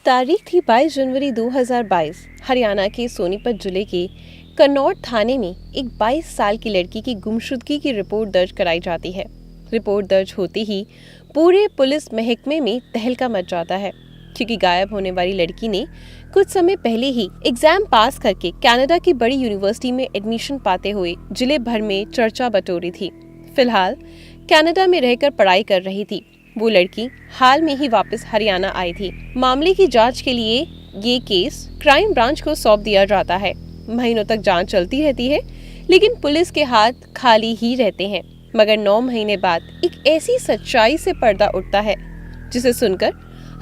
तारीख थी 22 जनवरी 2022। हरियाणा के सोनीपत जिले के कन्नौड थाने में एक 22 साल की लड़की की गुमशुदगी की रिपोर्ट दर्ज कराई जाती है। रिपोर्ट दर्ज होते ही पूरे पुलिस महकमे में तहलका मच जाता है, क्योंकि गायब होने वाली लड़की ने कुछ समय पहले ही एग्जाम पास करके कनाडा की बड़ी यूनिवर्सिटी में एडमिशन पाते हुए जिले भर में चर्चा बटोरी थी। फिलहाल कनाडा में रहकर पढ़ाई कर रही थी। वो लड़की हाल में ही वापस हरियाणा आई थी। मामले की जांच के लिए ये केस क्राइम ब्रांच को सौंप दिया जाता है। महीनों तक जांच चलती रहती है, लेकिन पुलिस के हाथ खाली ही रहते हैं। मगर 9 महीने बाद एक ऐसी सच्चाई से पर्दा उठता है जिसे सुनकर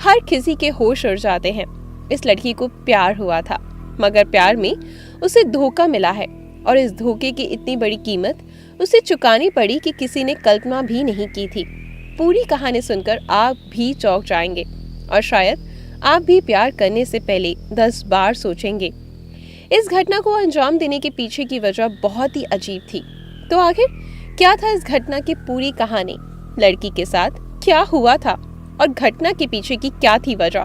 हर किसी के होश उड़ जाते हैं। इस लड़की को प्यार हुआ था, मगर प्यार में उसे धोखा मिला है, और इस धोखे की इतनी बड़ी कीमत उसे चुकानी पड़ी कि किसी ने कल्पना भी नहीं की थी। पूरी कहानी सुनकर आप भी चौंक जाएंगे, और शायद आप भी प्यार करने से पहले 10 बार सोचेंगे। इस घटना को अंजाम देने के पीछे की वजह बहुत ही अजीब थी। तो आखिर क्या था इस घटना की पूरी कहानी? लड़की के साथ क्या हुआ था और घटना के पीछे की क्या थी वजह?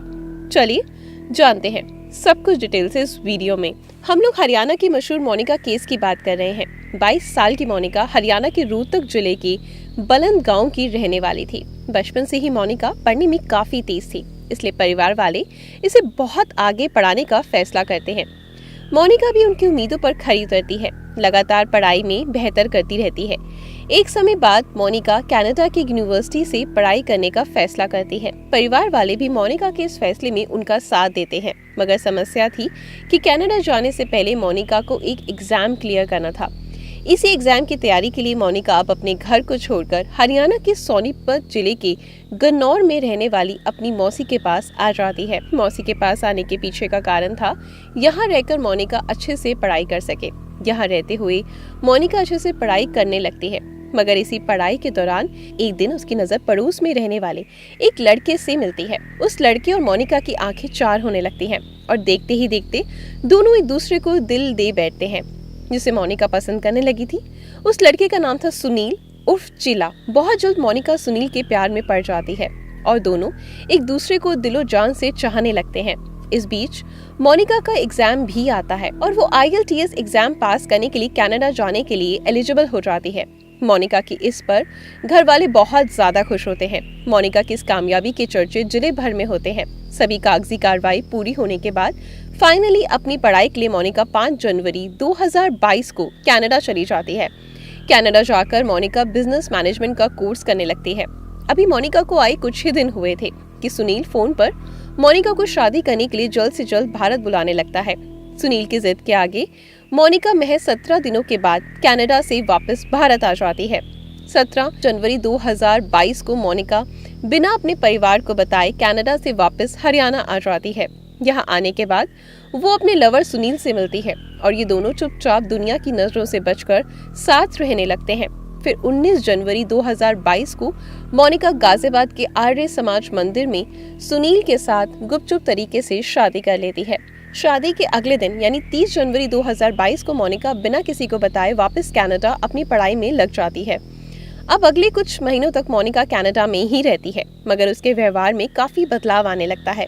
चलिए जानते हैं सब कुछ डिटेल से इस वीडियो में। हम लोग हरियाणा की मशहूर मोनिका केस की बात कर रहे हैं। 22 साल की मोनिका हरियाणा के रोहतक जिले के बलंद गांव की रहने वाली थी। बचपन से ही मोनिका पढ़ने में काफी तेज थी, इसलिए परिवार वाले इसे बहुत आगे पढ़ाने का फैसला करते हैं। मोनिका भी उनकी उम्मीदों पर खरी उतरती है, लगातार पढ़ाई में बेहतर करती रहती है। एक समय बाद मोनिका कनाडा की यूनिवर्सिटी से पढ़ाई करने का फैसला करती है। परिवार वाले भी मोनिका के इस फैसले में उनका साथ देते हैं, मगर समस्या थी कि कनाडा जाने से पहले मोनिका को एक एग्जाम क्लियर करना था। इसी एग्जाम की तैयारी के लिए मोनिका अब अपने घर को छोड़कर हरियाणा के सोनीपत जिले के गन्नौर में रहने वाली अपनी मौसी के पास आ जाती है। मौसी के पास आने के पीछे का कारण था यहाँ रहकर मोनिका अच्छे से पढ़ाई कर सके। यहाँ रहते हुए मोनिका अच्छे से पढ़ाई करने लगती है, मगर इसी पढ़ाई के दौरान एक दिन उसकी नजर पड़ोस में रहने वाले एक लड़के से मिलती है। उस लड़के और मोनिका की आंखें चार होने लगती हैं, और देखते ही देखते दोनों एक दूसरे को दिल दे बैठते हैं, जिसे मोनिका पसंद करने लगी थी। उस लड़के का नाम था सुनील उर्फ चिला। बहुत जल्द मोनिका सुनील के प्यार में पड़ जाती है, और दोनों एक दूसरे को दिलो जान से चाहने लगते हैं। इस बीच मोनिका का एग्जाम भी आता है, और वो IELTS एग्जाम पास करने के लिए कनाडा जाने के लिए एलिजिबल हो जाती है। मोनिका की इस पर घर वाले बहुत ज्यादा खुश होते हैं। मोनिका की इस कामयाबी के चर्चे जिले भर में होते हैं। सभी कागजी कार्रवाई पूरी होने के बाद फाइनली अपनी पढ़ाई के लिए मोनिका 5 जनवरी 2022 को कनाडा चली जाती है। कनाडा जाकर मोनिका बिजनेस मैनेजमेंट का कोर्स करने लगती है। अभी मोनिका को आए कुछ ही दिन हुए थे कि सुनील फोन पर मोनिका को शादी करने के लिए जल्द से जल्द भारत बुलाने लगता है। सुनील की जिद के आगे मोनिका महज 17 दिनों के बाद कनाडा से वापस भारत आ जाती है। 17 जनवरी 2022 को मोनिका बिना अपने परिवार को बताए कनाडा से वापस हरियाणा आ जाती है। यहाँ आने के बाद वो अपने लवर सुनील से मिलती है, और ये दोनों चुपचाप दुनिया की नजरों से बचकर साथ रहने लगते हैं। फिर 19 जनवरी 2022 को मोनिका गाजियाबाद के आर्य समाज मंदिर में सुनील के साथ गुपचुप तरीके से शादी कर लेती है। शादी के अगले दिन यानी 30 जनवरी 2022 को मोनिका बिना किसी को बताए वापस कनाडा अपनी पढ़ाई में लग जाती है। अब अगले कुछ महीनों तक मोनिका कनाडा में ही रहती है, मगर उसके व्यवहार में काफी बदलाव आने लगता है।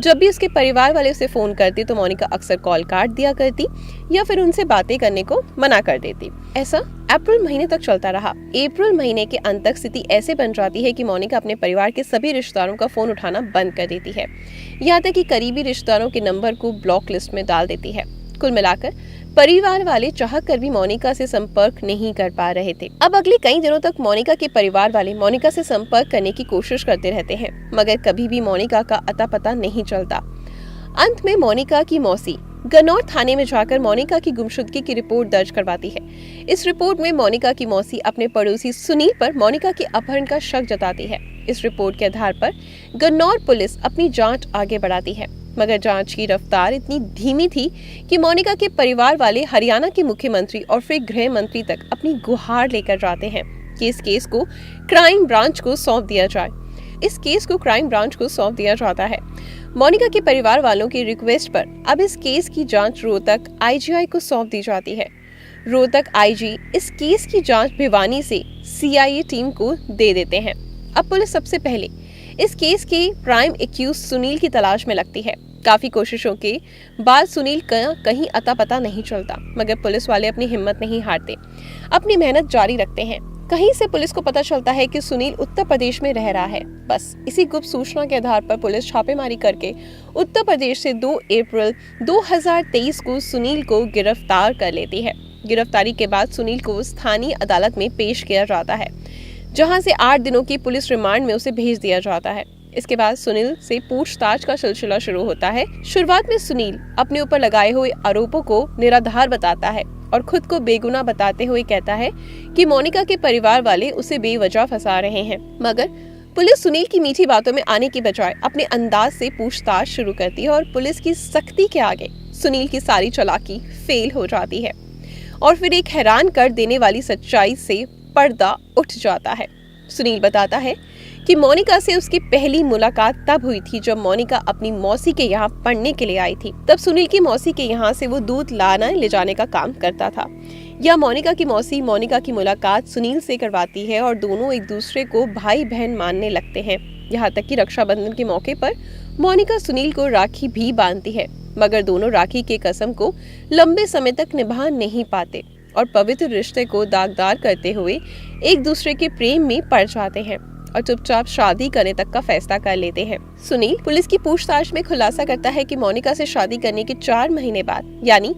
जब भी उसके परिवार वाले उसे फोन करते तो मोनिका अक्सर कॉल काट दिया करती, या फिर उनसे बातें करने को मना कर देती। ऐसा अप्रैल महीने तक चलता रहा। अप्रैल महीने के अंत तक स्थिति ऐसे बन जाती है कि मोनिका अपने परिवार के सभी रिश्तेदारों का फोन उठाना बंद कर देती है। यहाँ तक कि करीबी रिश्तेदारों के नंबर को ब्लॉक लिस्ट में डाल देती है। कुल मिलाकर परिवार वाले चाह कर भी मोनिका से संपर्क नहीं कर पा रहे थे। अब अगले कई दिनों तक मोनिका के परिवार वाले मोनिका से संपर्क करने की कोशिश करते रहते हैं, मगर कभी भी मोनिका का अता पता नहीं चलता। अंत में मोनिका की मौसी गन्नौर थाने में जाकर मोनिका की गुमशुदगी की रिपोर्ट दर्ज करवाती है। इस रिपोर्ट में मोनिका की मौसी अपने पड़ोसी सुनील पर मोनिका के अपहरण का शक जताती है। इस रिपोर्ट के आधार पर गन्नौर पुलिस अपनी जांच आगे बढ़ाती है, मगर जांच की रफ्तार इतनी धीमी थी कि मोनिका के परिवार वाले हरियाणा के मुख्यमंत्री और फिर गृह मंत्री तक अपनी गुहार लेकर जाते हैं कि इस केस को क्राइम ब्रांच को सौंप दिया जाए। इस केस को क्राइम ब्रांच को सौंप दिया जाता है। मोनिका के परिवार वालों की रिक्वेस्ट पर अब इस केस की जांच रोहतक IGI को सौंप दी जाती है। रोहतक IG इस केस की जांच भिवानी से CIA टीम को दे देते हैं। अब पुलिस सबसे पहले इस केस के प्राइम एक्यूज सुनील की तलाश में लगती है। काफी कोशिशों के बाद सुनील का कहीं अता पता नहीं चलता, मगर पुलिस वाले अपनी हिम्मत नहीं हारते, अपनी मेहनत जारी रखते हैं। कहीं से पुलिस को पता चलता है कि सुनील उत्तर प्रदेश में रह रहा है। बस इसी गुप्त सूचना के आधार पर पुलिस छापेमारी करके उत्तर प्रदेश से 2 अप्रैल 2023 को सुनील को गिरफ्तार कर लेती है। गिरफ्तारी के बाद सुनील को स्थानीय अदालत में पेश किया जाता है, जहां से 8 दिनों की पुलिस रिमांड में उसे भेज दिया जाता है। इसके बाद सुनील से पूछताछ का सिलसिला शुरू होता है। शुरुआत में सुनील अपने ऊपर लगाए हुए आरोपों को निराधार बताता है और खुद को बेगुनाह बताते हुए कहता है कि मोनिका के परिवार वाले उसे बेवजह फंसा रहे हैं। मगर पुलिस सुनील की मीठी बातों में आने की बजाय अपने अंदाज से पूछताछ शुरू करती है और पुलिस की सख्ती के आगे सुनील की सारी चालाकी फेल हो जाती है और फिर एक हैरान कर देने वाली सच्चाई से पर्दा उठ जाता है। सुनील बताता है कि मोनिका से उसकी पहली मुलाकात तब हुई थी जब मोनिका अपनी मौसी के यहाँ पढ़ने के लिए आई थी। तब सुनील की मौसी के यहाँ से वो दूध लाना ले जाने का काम करता था। या मोनिका की मौसी मोनिका की मुलाकात सुनील से करवाती है और दोनों एक दूसरे को भाई बहन मानने लगते हैं। यहाँ तक कि रक्षाबंधन के मौके पर मोनिका सुनील को राखी भी बांधती है, मगर दोनों राखी के कसम को लंबे समय तक निभा नहीं पाते और पवित्र रिश्ते को दागदार करते हुए एक दूसरे के प्रेम में पड़ जाते हैं और चुपचाप शादी करने तक का फैसला कर लेते हैं। सुनील पुलिस की पूछताछ में खुलासा करता है कि मोनिका से शादी करने के 4 महीने बाद यानी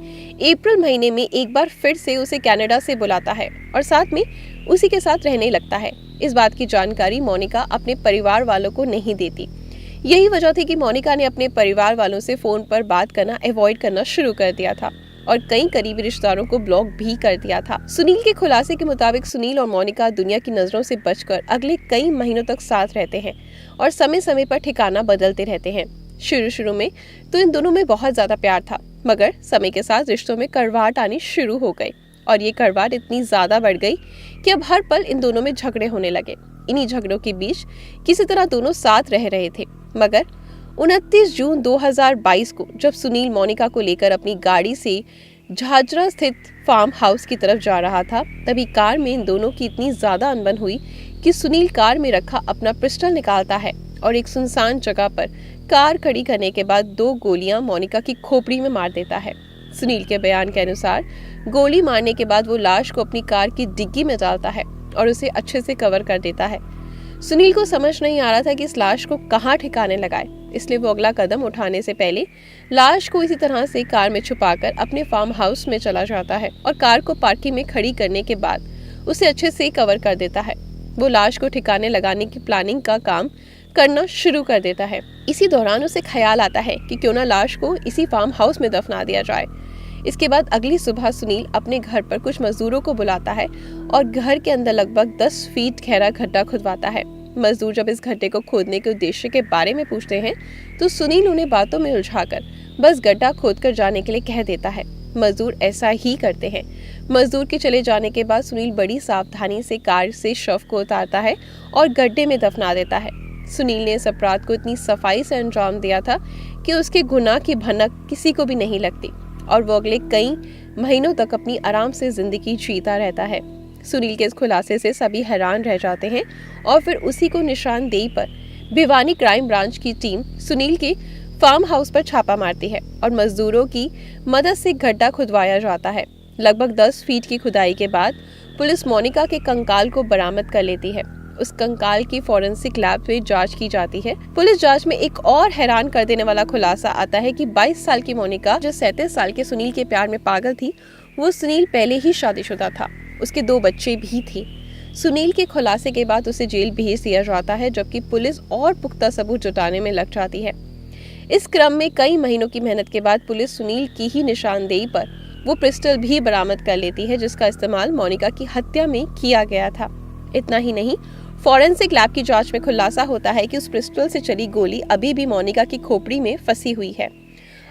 अप्रैल महीने में एक बार फिर से उसे कनाडा से बुलाता है और साथ में उसी के साथ रहने लगता है। इस बात की जानकारी मोनिका अपने परिवार वालों को नहीं देती। यही वजह थी कि मोनिका ने अपने परिवार वालों से फोन पर बात करना अवॉइड करना शुरू कर दिया था और कई करीबी रिश्तेदारों को ब्लॉक भी कर दिया था। सुनील के खुलासे के मुताबिक सुनील और मोनिका दुनिया की नजरों से बचकर अगले कई महीनों तक साथ रहते हैं और समय समय पर ठिकाना बदलते रहते हैं। शुरू में तो इन दोनों में बहुत ज्यादा प्यार था, मगर समय के साथ रिश्तों में कड़वाहट आनी शुरू हो गई और ये कड़वाहट इतनी ज्यादा बढ़ गई कि अब हर पल इन दोनों में झगड़े होने लगे। इन्हीं झगड़ों के बीच किसी तरह दोनों साथ रह रहे थे, मगर 29 जून 2022 को जब सुनील मोनिका को लेकर अपनी गाड़ी से झाझरा स्थित फार्म हाउस की तरफ जा रहा था, तभी कार में इन दोनों की इतनी ज्यादा अनबन हुई कि सुनील कार में रखा अपना पिस्टल निकालता है और एक सुनसान जगह पर कार खड़ी करने के बाद 2 गोलियां मोनिका की खोपड़ी में मार देता है। सुनील के बयान के अनुसार गोली मारने के बाद वो लाश को अपनी कार की डिग्गी में डालता है और उसे अच्छे से कवर कर देता है। सुनील को समझ नहीं आ रहा था कि इस लाश को कहाँ ठिकाने लगाए, इसलिए वो अगला कदम उठाने से पहले लाश को इसी तरह से कार में छुपाकर अपने फार्म हाउस में चला जाता है और कार को पार्किंग में खड़ी करने के बाद उसे अच्छे से कवर कर देता है। वो लाश को ठिकाने लगाने की प्लानिंग का काम करना शुरू कर देता है। इसी दौरान उसे ख्याल आता है कि क्यों ना लाश को इसी फार्म हाउस में दफना दिया जाए। इसके बाद अगली सुबह सुनील अपने घर पर कुछ मजदूरों को बुलाता है और घर के अंदर लगभग 10 फीट गहरा गड्ढा खुदवाता है। मजदूर जब इस गड्ढे को खोदने के उद्देश्य के बारे में पूछते हैं तो सुनील उन्हें बातों में उलझाकर बस गड्ढा खोदकर जाने के लिए कह देता है। मजदूर ऐसा ही करते हैं। मजदूर के चले जाने के बाद सुनील बड़ी सावधानी से कार से शव को उतारता है और गड्ढे में दफना देता है। सुनील ने इस अपराध को इतनी सफाई से अंजाम दिया था कि उसके गुनाह की भनक किसी को भी नहीं लगती और वो अगले कई महीनों तक अपनी आराम से जिंदगी जीता रहता है। सुनील के इस खुलासे से सभी हैरान रह जाते हैं और फिर उसी को निशानदेही पर भिवानी क्राइम ब्रांच की टीम सुनील के फार्म हाउस पर छापा मारती है और मजदूरों की मदद से गड्ढा खुदवाया जाता है। लगभग 10 फीट की खुदाई के बाद पुलिस मोनिका के कंकाल को बरामद कर लेती है। उस कंकाल की फॉरेंसिक लैब में जांच की जाती है। पुलिस जांच में एक और हैरान कर देने वाला खुलासा आता है कि 22 साल की मोनिका जो 37 साल के सुनील के प्यार में पागल थी, वो सुनील पहले ही शादीशुदा था। उसके 2 बच्चे भी थे। सुनील के खुलासे के बाद उसे जेल भेज दिया जाता है, जबकि पुलिस और पुख्ता सबूत जुटाने में लग जाती है। इस क्रम में कई महीनों की मेहनत के बाद पुलिस सुनील की ही निशानदेही पर वो पिस्टल भी बरामद कर लेती है जिसका इस्तेमाल मोनिका की हत्या में किया गया था। इतना ही नहीं, फॉरेंसिक लैब की जांच में खुलासा होता है कि उस पिस्टल से चली गोली अभी भी मोनिका की खोपड़ी में फंसी हुई है।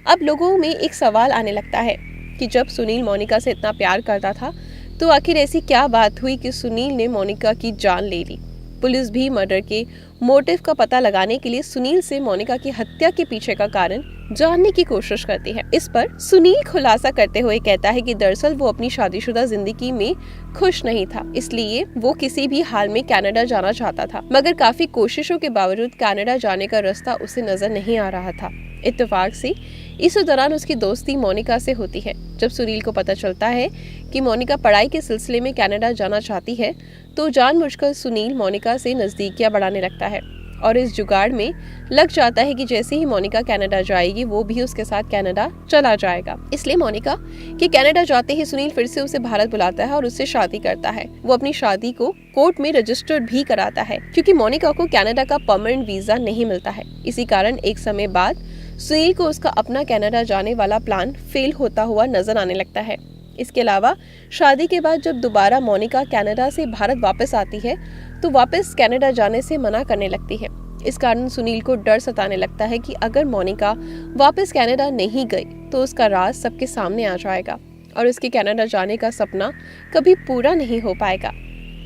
अब लोगों में एक सवाल आने लगता है कि जब सुनील मोनिका से इतना प्यार करता था तो आखिर ऐसी क्या बात हुई कि सुनील ने मोनिका की जान ले ली। पुलिस भी मर्डर के मोटिव का पता लगाने के लिए सुनील से मोनिका की हत्या के पीछे का कारण जानने की कोशिश करती है। इस पर सुनील खुलासा करते हुए कहता है कि दरअसल वो अपनी शादीशुदा जिंदगी में खुश नहीं था, इसलिए वो किसी भी हाल में कनाडा जाना चाहता था, मगर काफी कोशिशों के बावजूद कनाडा जाने का रास्ता उसे नजर नहीं आ रहा था। इत्तेफाक से इसी दौरान उसकी दोस्ती मोनिका से होती है। जब सुनील को पता चलता है कि मोनिका पढ़ाई के सिलसिले में कनाडा जाना चाहती है, तो जानबूझकर सुनील मोनिका से नजदीकियां बढ़ाने लगता है और इस जुगाड़ में लग जाता है कि जैसे ही मोनिका कनाडा जाएगी वो भी उसके साथ कनाडा चला जाएगा। इसलिए मोनिका के कनाडा जाते ही सुनील फिर से उसे भारत बुलाता है और उससे शादी करता है। वो अपनी शादी को कोर्ट में रजिस्टर्ड भी कराता है, क्योंकि मोनिका को कनाडा का परमानेंट वीजा नहीं मिलता है। इसी कारण एक समय बाद सुनील को उसका अपना कनाडा जाने वाला प्लान फेल होता हुआ नजर आने लगता है। इसके अलावा शादी के बाद जब दोबारा मोनिका कनाडा से भारत वापस आती है तो वापस कनाडा जाने से मना करने लगती है। इस कारण सुनील को डर सताने लगता है कि अगर मोनिका वापस कनाडा नहीं गई तो उसका राज सबके सामने आ जाएगा और उसके कनाडा जाने का सपना कभी पूरा नहीं हो पाएगा।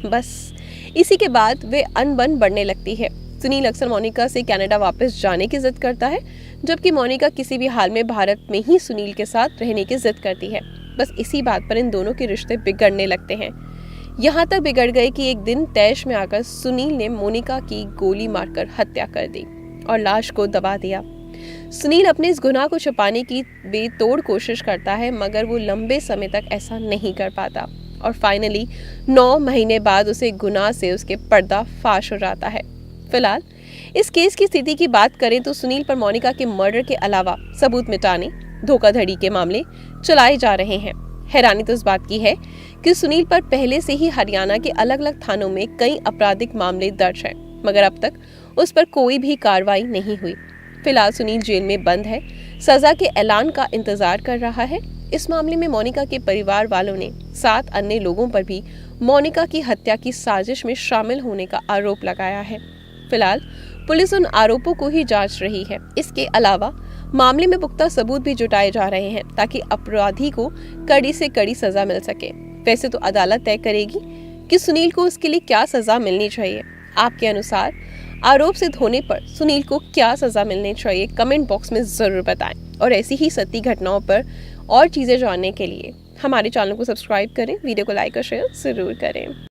बस इसी के बाद वे अनबन बढ़ने लगती है। सुनील अक्सर मोनिका से कनाडा वापस जाने की जिद करता है, जबकि मोनिका किसी भी हाल में भारत में ही सुनील के साथ रहने की जिद करती है। बस इसी बात पर इन दोनों के रिश्ते बिगड़ने लगते हैं। यहाँ तक बिगड़ गए कि एक दिन तैश में आकर सुनील ने मोनिका की गोली मारकर हत्या कर दी और लाश को दबा दिया। सुनील अपने इस गुनाह को छुपाने की बेतोड़ कोशिश करता है, मगर वो लंबे समय तक ऐसा नहीं कर पाता और फाइनली 9 महीने बाद उसे गुनाह से उसके पर्दाफाश हो जाता है। फिलहाल इस केस की स्थिति की बात करें तो सुनील पर मोनिका के मर्डर के अलावा सबूत मिटाने, धोखाधड़ी के मामले चलाए जा रहे हैं। हैरानी तो इस बात की है कि सुनील पर पहले से ही हरियाणा के अलग अलग थानों में कई आपराधिक मामले दर्ज हैं, मगर अब तक उस पर कोई भी कार्रवाई नहीं हुई। फिलहाल सुनील जेल में बंद है, सजा के ऐलान का इंतजार कर रहा है। इस मामले में मोनिका के परिवार वालों ने 7 अन्य लोगों पर भी मोनिका की हत्या की साजिश में शामिल होने का आरोप लगाया है। फिलहाल पुलिस उन आरोपों को ही जांच रही है। इसके अलावा मामले में पुख्ता सबूत भी जुटाए जा रहे हैं ताकि अपराधी को कड़ी से कड़ी सजा मिल सके। वैसे तो अदालत तय करेगी कि सुनील को उसके लिए क्या सजा मिलनी चाहिए। आपके अनुसार आरोप सिद्ध होने पर सुनील को क्या सजा मिलनी चाहिए, कमेंट बॉक्स में जरूर बताएं। और ऐसी ही सत्य घटनाओं पर और चीजें जानने के लिए हमारे चैनल को सब्सक्राइब करें, वीडियो को लाइक और शेयर जरूर करें।